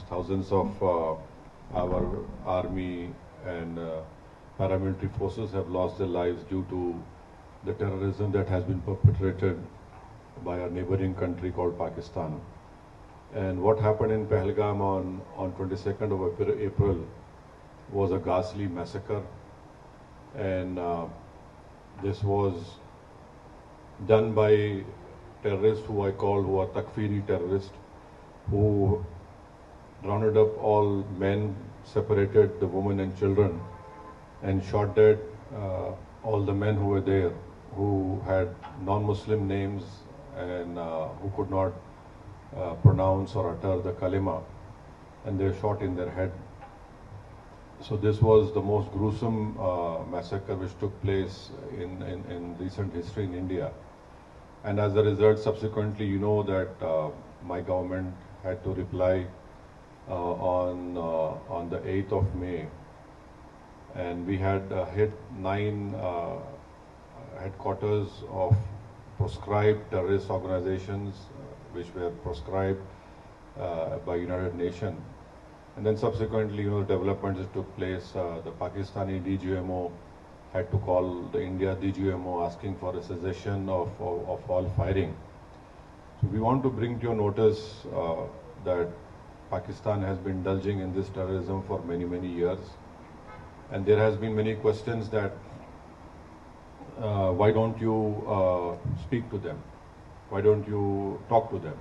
Thousands of our army and paramilitary forces have lost their lives due to the terrorism that has been perpetrated by our neighboring country called Pakistan. And what happened in Pahalgam on 22nd of April was a ghastly massacre. And this was done by terrorists who who are Takfiri terrorists, who rounded up all men, separated the women and children, and shot dead all the men who were there, who had non-Muslim names and who could not pronounce or utter the kalima, and they were shot in their head. So this was the most gruesome massacre which took place in recent history in India. And as a result, subsequently, you know that my government had to reply on the 8th of May, and we had hit 9 headquarters of proscribed terrorist organizations which were proscribed by United Nations. And then subsequently, you know, the developments that took place, the Pakistani DGMO had to call the India DGMO asking for a cessation of all firing. So we want to bring to your notice that Pakistan has been indulging in this terrorism for many, many years. And there has been many questions that why don't you speak to them? Why don't you talk to them?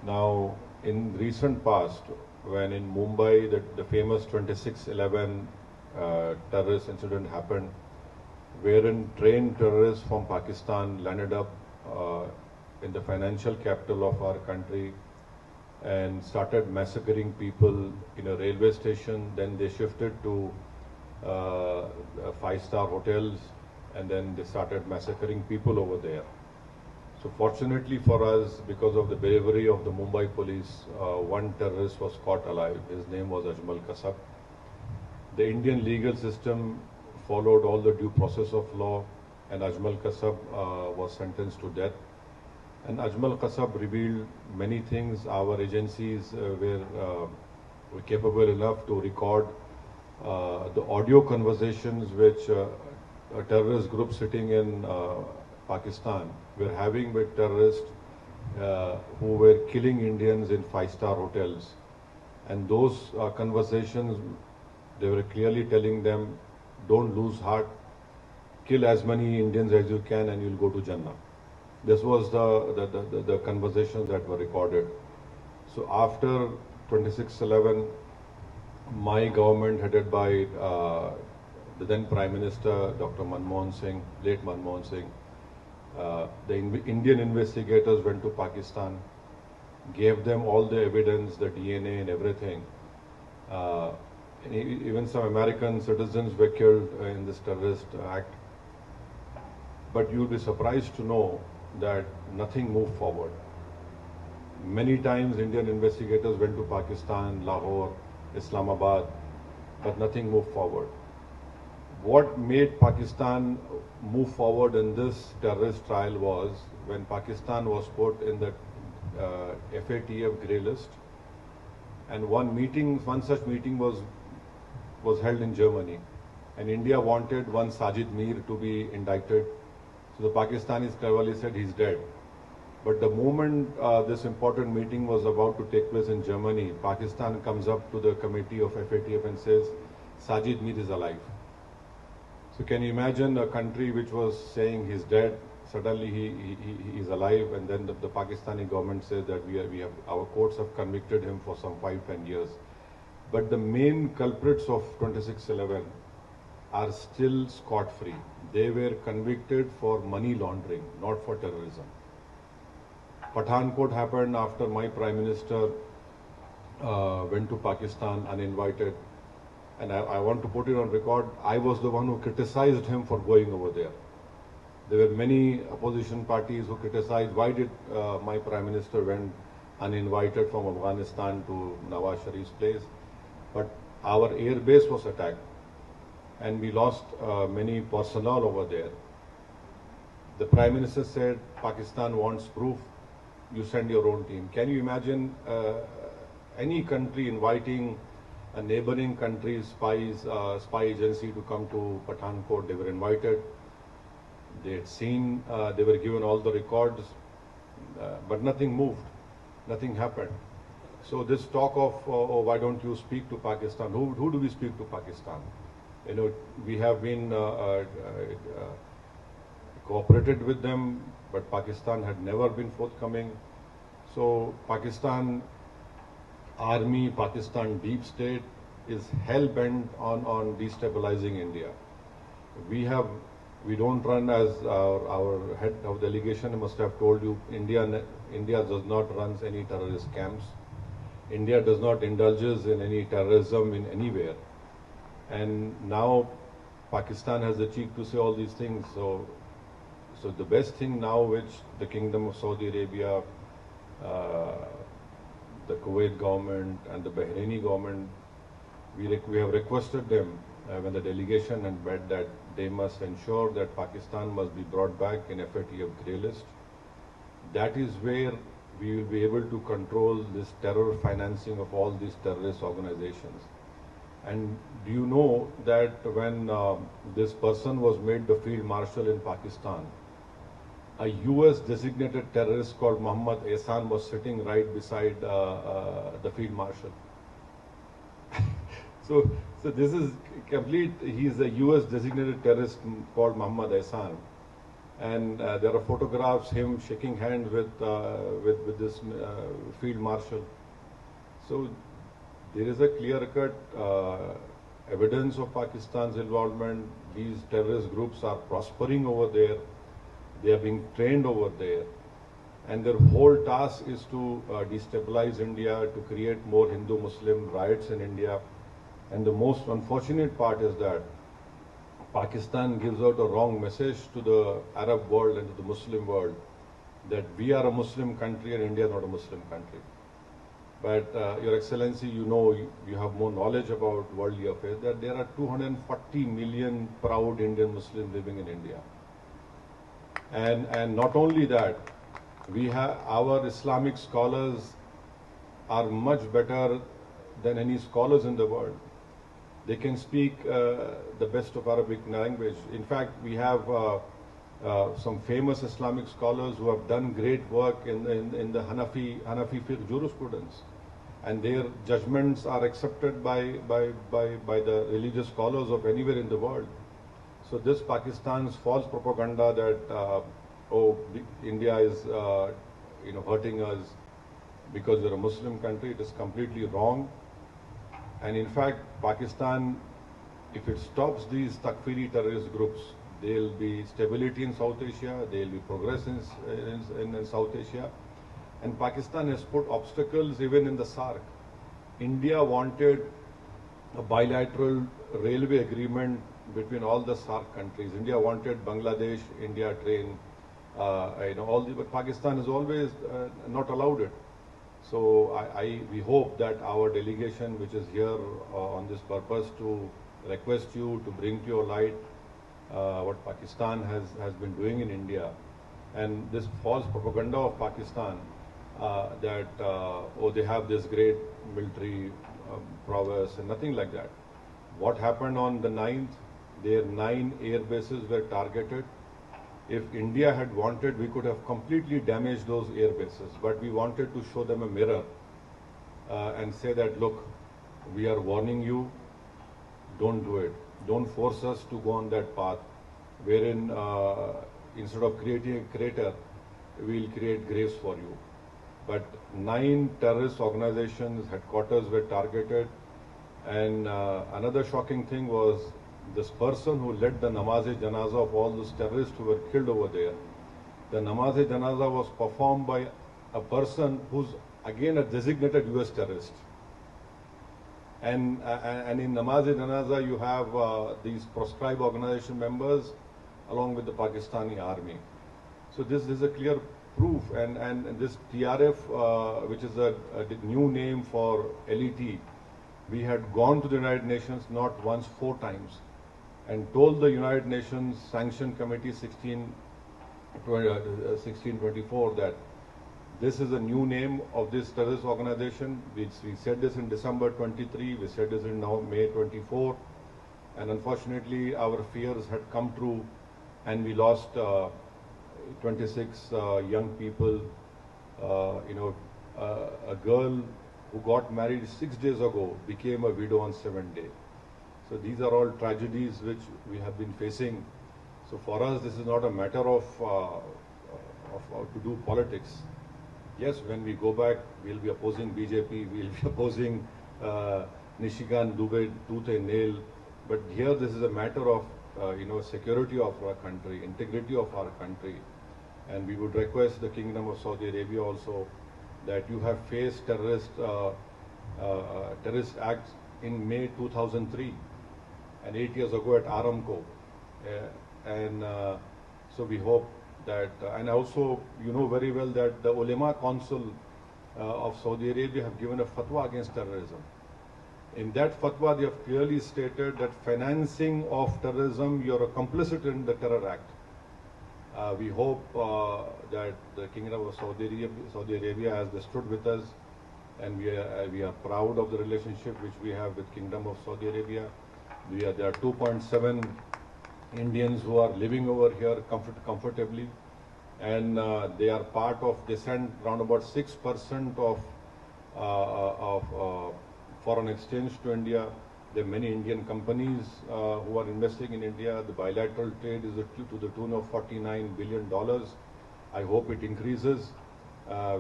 Now, in recent past, when in Mumbai the famous 26/11 terrorist incident happened, wherein trained terrorists from Pakistan landed up in the financial capital of our country and started massacring people in a railway station. Then they shifted to 5-star hotels, and then they started massacring people over there. So fortunately for us, because of the bravery of the Mumbai police, one terrorist was caught alive. His name was Ajmal Kasab. The Indian legal system followed all the due process of law, and Ajmal Kasab was sentenced to death. And Ajmal Kasab revealed many things. Our agencies were capable enough to record the audio conversations which a terrorist group sitting in Pakistan were having with terrorists who were killing Indians in 5-star hotels. And those conversations, they were clearly telling them, don't lose heart, kill as many Indians as you can and you'll go to Jannah. This was the conversations that were recorded. So after 26/11, my government, headed by the then Prime Minister, Dr. Manmohan Singh, late Manmohan Singh, the Indian investigators went to Pakistan, gave them all the evidence, the DNA and everything. And even some American citizens were killed in this terrorist act. But you'll be surprised to know that nothing moved forward. Many times Indian investigators went to Pakistan, Lahore, Islamabad, but nothing moved forward. What made Pakistan move forward in this terrorist trial was when Pakistan was put in the FATF grey list, and one such meeting was held in Germany, and India wanted one Sajid Mir to be indicted. So the Pakistanis cleverly said he's dead. But the moment this important meeting was about to take place in Germany, Pakistan comes up to the committee of FATF and says, Sajid Mir is alive. So can you imagine a country which was saying he's dead, suddenly he is alive, and then the Pakistani government says that our courts have convicted him for some 5-10 years. But the main culprits of 26/11 are still scot-free. They were convicted for money laundering, not for terrorism. Pathankot happened after my Prime Minister went to Pakistan uninvited. And I want to put it on record, I was the one who criticized him for going over there. There were many opposition parties who criticized, why did my Prime Minister went uninvited from Afghanistan to Nawaz Sharif's place? But our air base was attacked, and we lost many personnel over there. The Prime Minister said, Pakistan wants proof, you send your own team. Can you imagine any country inviting a neighboring country's spy agency to come to Pathankot. They were invited. They had seen, they were given all the records, but nothing moved, nothing happened. So this talk of, oh, why don't you speak to Pakistan? Who do we speak to Pakistan? You know, we have been cooperated with them, but Pakistan had never been forthcoming. So Pakistan army, Pakistan deep state is hell-bent on destabilizing India. We don't run, as our head of delegation must have told you, India does not run any terrorist camps. India does not indulges in any terrorism in anywhere. And now Pakistan has the cheek to say all these things. So the best thing now, which the Kingdom of Saudi Arabia, the Kuwait government and the Bahraini government, we have requested them when the delegation had met that they must ensure that Pakistan must be brought back in FATF grey list. That is where we will be able to control this terror financing of all these terrorist organizations. And do you know that when this person was made the field marshal in Pakistan, a US designated terrorist called Muhammad Ehsan was sitting right beside the field marshal. So this is complete. He's a US designated terrorist called Muhammad Ehsan. And there are photographs him shaking hands with this field marshal. So there is a clear-cut evidence of Pakistan's involvement. These terrorist groups are prospering over there. They are being trained over there. And their whole task is to destabilize India, to create more Hindu-Muslim riots in India. And the most unfortunate part is that Pakistan gives out a wrong message to the Arab world and to the Muslim world that we are a Muslim country and India is not a Muslim country. But Your Excellency, you know, you have more knowledge about worldly affairs, that there are 240 million proud Indian Muslims living in India. And not only that, we have our Islamic scholars are much better than any scholars in the world. They can speak the best of Arabic language. In fact, we have some famous Islamic scholars who have done great work in the Hanafi fiqh jurisprudence, and their judgments are accepted by the religious scholars of anywhere in the world. So this Pakistan's false propaganda that India is hurting us because we're a Muslim country, it is completely wrong. And in fact, Pakistan, if it stops these Takfiri terrorist groups, there will be stability in South Asia, there will be progress in South Asia. And Pakistan has put obstacles even in the SAARC. India wanted a bilateral railway agreement between all the SAARC countries. India wanted Bangladesh, India train, but Pakistan has always not allowed it. So we hope that our delegation, which is here on this purpose to request you to bring to your light what Pakistan has been doing in India, and this false propaganda of Pakistan that they have this great military prowess and nothing like that. What happened on the 9th? Their 9 air bases were targeted. If India had wanted, we could have completely damaged those air bases, but we wanted to show them a mirror and say that, look, we are warning you, don't do it. Don't force us to go on that path, wherein instead of creating a crater, we'll create graves for you. But 9 terrorist organizations' headquarters were targeted, and another shocking thing was this person who led the Namaz-e-Janaza of all those terrorists who were killed over there. The Namaz-e-Janaza was performed by a person who's again a designated US terrorist. And in Namaz-e-Janaza you have these proscribed organization members along with the Pakistani army. So this is a clear proof, and this TRF, which is a new name for LET, we had gone to the United Nations not once, 4 times, and told the United Nations Sanction Committee 1624 that This is a new name of this terrorist organization. We said this in December 23, we said this in now May 24, and unfortunately our fears had come true, and we lost 26 young people. A girl who got married 6 days ago became a widow on 7th day. So these are all tragedies which we have been facing. So for us, this is not a matter of to do politics. Yes, when we go back, we'll be opposing BJP, we'll be opposing Nishikant Dubey tooth and nail. But here, this is a matter of security of our country, integrity of our country, and we would request the Kingdom of Saudi Arabia also that you have faced terrorist acts in May 2003 and 8 years ago at Aramco, so we hope that, and also you know very well that the Ulema Council of Saudi Arabia have given a fatwa against terrorism. In that fatwa, they have clearly stated that financing of terrorism, you are complicit in the terror act. We hope that the Kingdom of Saudi Arabia has stood with us, and we are proud of the relationship which we have with Kingdom of Saudi Arabia. There are 2.7 Indians who are living over here comfortably, and they are part of, they send around about 6% of foreign exchange to India. There are many Indian companies who are investing in India. The bilateral trade is to the tune of $49 billion. I hope it increases.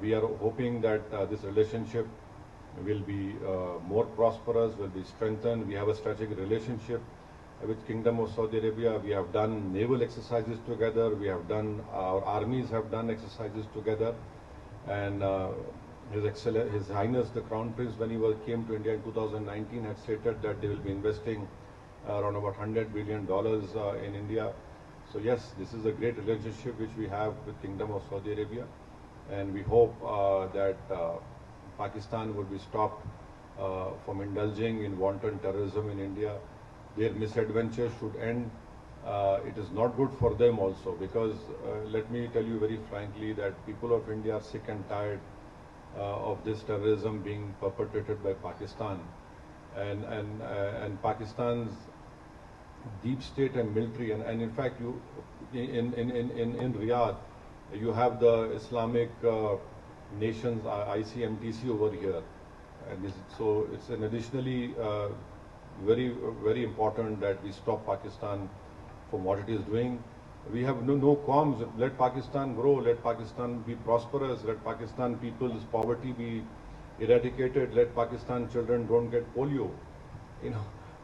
We are hoping that this relationship will be more prosperous, will be strengthened. We have a strategic relationship with Kingdom of Saudi Arabia. We have done naval exercises together. We have done, our armies have done exercises together. And His Highness the Crown Prince, when he came to India in 2019, had stated that they will be investing around about $100 billion in India. So yes, this is a great relationship which we have with Kingdom of Saudi Arabia, and we hope that Pakistan will be stopped from indulging in wanton terrorism in India. Their misadventures should end. It is not good for them also, because let me tell you very frankly that people of India are sick and tired of this terrorism being perpetrated by Pakistan, and Pakistan's deep state and military, and in fact you in Riyadh you have the Islamic nations ICMTC over here, and so it's an additionally very important that we stop Pakistan from what it is doing. We have no qualms. Let Pakistan grow, let Pakistan be prosperous, let Pakistan people's poverty be eradicated, let Pakistan children don't get polio,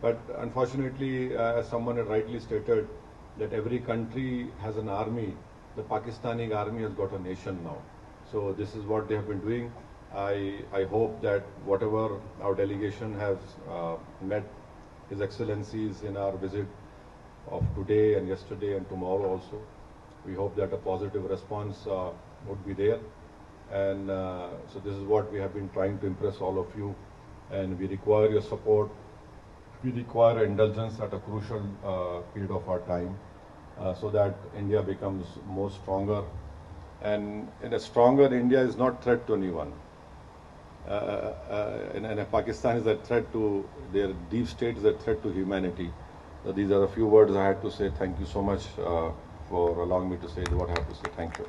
But unfortunately, as someone had rightly stated, that every country has an army. The Pakistani army has got a nation now. So this is what they have been doing. I hope that whatever our delegation has met His Excellencies in our visit of today and yesterday and tomorrow also, we hope that a positive response would be there. And so this is what we have been trying to impress all of you, and we require your support. We require indulgence at a crucial period of our time, so that India becomes more stronger. And in a stronger India is not threat to anyone. And Pakistan is a threat to, their deep state is a threat to humanity. So these are a few words I had to say. Thank you so much for allowing me to say what I have to say. Thank you.